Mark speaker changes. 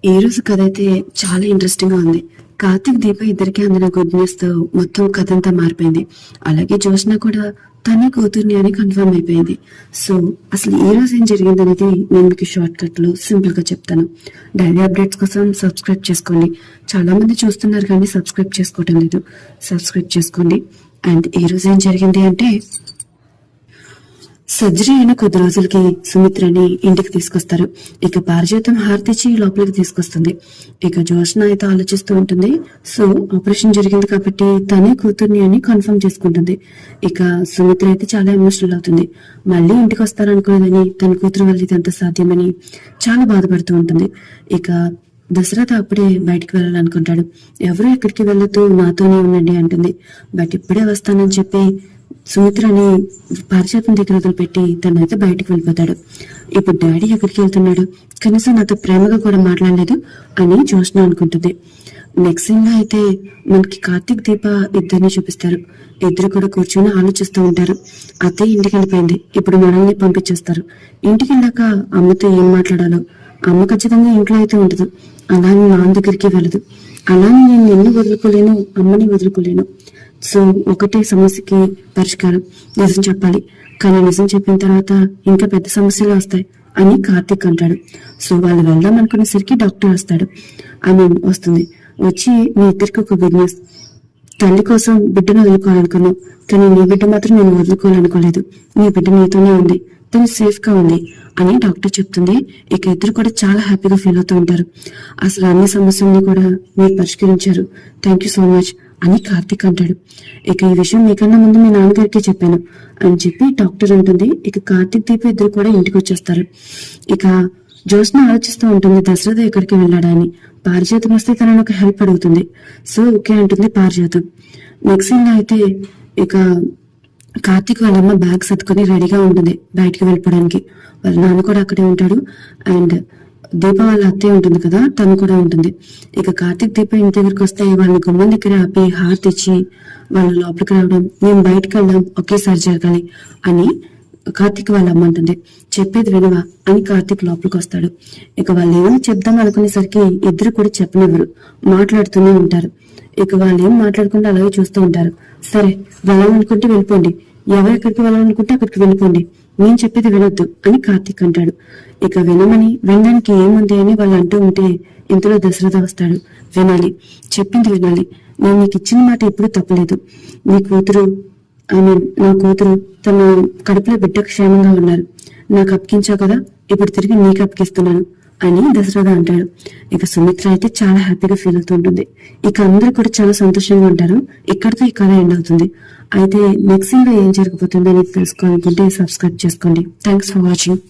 Speaker 1: ఈ రోజు కథ అయితే చాలా ఇంట్రెస్టింగ్ గా ఉంది. కార్తీక్ దీప ఇద్దరికి అందిన గుడ్ న్యూస్ తో మొత్తం కథ అంతా మారిపోయింది. అలాగే జోష్న కూడా తనే కూతుర్ని అని కన్ఫర్మ్ అయిపోయింది. సో అసలు ఈ రోజు ఏం జరిగింది అనేది నేను మీకు షార్ట్ కట్ లో సింపుల్ గా చెప్తాను. డైలీ అప్డేట్స్ కోసం సబ్స్క్రైబ్ చేసుకోండి. చాలా మంది చూస్తున్నారు కానీ సబ్స్క్రైబ్ చేసుకోవటం లేదు. సబ్స్క్రైబ్ చేసుకోండి. అండ్ ఈ రోజు ఏం జరిగింది అంటే, సర్జరీ అయిన కొద్ది రోజులకి సుమిత్రని ఇంటికి తీసుకొస్తారు. ఇక పారిజాతం హారతిచ్చి లోపలికి తీసుకొస్తుంది. ఇక జోష్న అయితే ఆలోచిస్తూ ఉంటుంది. సో ఆపరేషన్ జరిగింది కాబట్టి తనే కూతుర్ని అని కన్ఫర్మ్ చేసుకుంటుంది. ఇక సుమిత్ర అయితే చాలా ఎమోషనల్ అవుతుంది. మళ్ళీ ఇంటికి వస్తారనుకునేదని, తన కూతురు వల్ల ఇదంతా సాధ్యమని చాలా బాధపడుతూ ఉంటుంది. ఇక దశరథ అప్పుడే బయటికి వెళ్ళాలనుకుంటాడు. ఎవరు ఎక్కడికి వెళ్ళొద్దు, నాతోనే ఉండండి అంటుంది. బట్ ఇప్పుడే వస్తానని చెప్పి సుమిత్రని పారిజాతం దగ్గర వదిలిపెట్టి తనైతే బయటకు వెళ్ళిపోతాడు. ఇప్పుడు డాడీ ఎక్కడికి వెళ్తున్నాడు, కనీసం నాతో ప్రేమగా కూడా మాట్లాడలేదు అని జోష్న అనుకుంటుంది. నెక్స్ట్ సీన్ లో అయితే మనకి కార్తీక్ దీప ఇద్దరిని చూపిస్తారు. ఇద్దరు కూడా కూర్చొని ఆలోచిస్తూ ఉంటారు. అత్తయ్య ఇంటికి వెళ్ళిపోయింది, ఇప్పుడు మనల్ని పంపించేస్తారు. ఇంటికి వెళ్ళాక అమ్మతో ఏం మాట్లాడాలో. అమ్మ ఖచ్చితంగా ఇంట్లో అయితే ఉండదు, అలానే నాన్న దగ్గరికి వెళ్ళదు. అలానే నేను నిన్ను వదులుకోలేను, అమ్మని వదులుకోలేను. సో ఒకటే సమస్యకి పరిష్కారం నిజం చెప్పాలి, కానీ నిజం చెప్పిన తర్వాత ఇంకా పెద్ద సమస్యలు వస్తాయి అని కార్తీక్ అంటాడు. సో వాళ్ళు వెళ్దాం అనుకునేసరికి డాక్టర్ వస్తాడు. వస్తుంది. వచ్చి మీ ఇద్దరికి ఒక గుడ్ న్యూస్. తల్లి కోసం బిడ్డను వదులుకోవాలనుకున్నావు, కానీ నీ బిడ్డ మాత్రం నేను వదులుకోవాలనుకోలేదు. నీ బిడ్డ నీతోనే ఉంది, తను సేఫ్ గా ఉంది అని డాక్టర్ చెప్తుంది. ఇక ఇద్దరు కూడా చాలా హ్యాపీగా ఫీల్ అవుతూ ఉంటారు. అసలు అన్ని సమస్యల్ని కూడా మీరు పరిష్కరించారు, థ్యాంక్ యూ సో మచ్ అని కార్తీక్ అంటాడు. ఇక ఈ విషయం మీకన్నా ముందు మీ నాన్నగారికి చెప్పాను అని చెప్పి డాక్టర్ అంటుంది. ఇక కార్తీక్ దీప ఇద్దరు కూడా ఇంటికి వచ్చేస్తారు. ఇక జోష్న ఆలోచిస్తూ ఉంటుంది, దశరథ ఎక్కడికి వెళ్ళాడా అని. పారిజాతం వస్తే తనను ఒక హెల్ప్ అడుగుతుంది. సో ఓకే అంటుంది పారిజాతం. నెక్స్ట్ సీన్ లో అయితే ఇక కార్తీక్ వాళ్ళమ్మ బ్యాగ్ సర్దుకొని రెడీగా ఉంటుంది బయటికి వెళ్ళిపోవడానికి. వాళ్ళ నాన్న కూడా అక్కడే ఉంటాడు. అండ్ దీప వాళ్ళ అత్తయ్య ఉంటుంది కదా, తను కూడా ఉంటుంది. ఇక కార్తీక్ దీప ఇంటి దగ్గరికి వస్తే వాళ్ళని గుమ్మం దగ్గర ఆపి హారతి ఇచ్చి వాళ్ళ లోపలికి రావడం, మేము బయటకు వెళ్దాం, ఒకేసారి జరగాలి అని కార్తీక్ వాళ్ళ అమ్మ అంటుంది. చెప్పేది వినవా అని కార్తీక్ లోపలికి వస్తాడు. ఇక వాళ్ళు ఏమైనా చెప్దాం అనుకునేసరికి ఇద్దరు కూడా చెప్పనివ్వరు, మాట్లాడుతూనే ఉంటారు. ఇక వాళ్ళు ఏం మాట్లాడకుండా అలాగే చూస్తూ ఉంటారు. సరే వెళ్ళాలనుకుంటే వెళ్ళిపోండి, ఎవరెక్కడికి వెళ్ళాలనుకుంటే అక్కడికి వెళ్ళిపోండి, నేను చెప్పేది వినొద్దు అని కార్తీక్ అంటాడు. ఇక వినడానికి ఏముంది అని వాళ్ళు అంటూ ఉంటే ఇంతలో దశరథ వస్తాడు. వినాలి, చెప్పింది వినాలి. నేను నీకు ఇచ్చిన మాట ఎప్పుడు తప్పలేదు. నీ కూతురు నా కూతురు తన కడుపులో బిడ్డ క్షేమంగా ఉన్నారు, నాకు అప్పగించావు కదా, ఇప్పుడు తిరిగి నీకు అప్పగిస్తున్నాను అని దశరథ అంటాడు. ఇక సుమిత్ర అయితే చాలా హ్యాపీగా ఫీల్ అవుతూ ఉంటుంది. ఇక అందరూ కూడా చాలా సంతోషంగా ఉంటారు. ఇక్కడితో ఈ కథ ఎండ్ అవుతుంది. అయితే నెక్స్ట్ సీన్ లో ఏం జరగబోతుందో తెలుసుకోవాలనుకుంటే సబ్స్క్రైబ్ చేసుకోండి. Thanks for watching.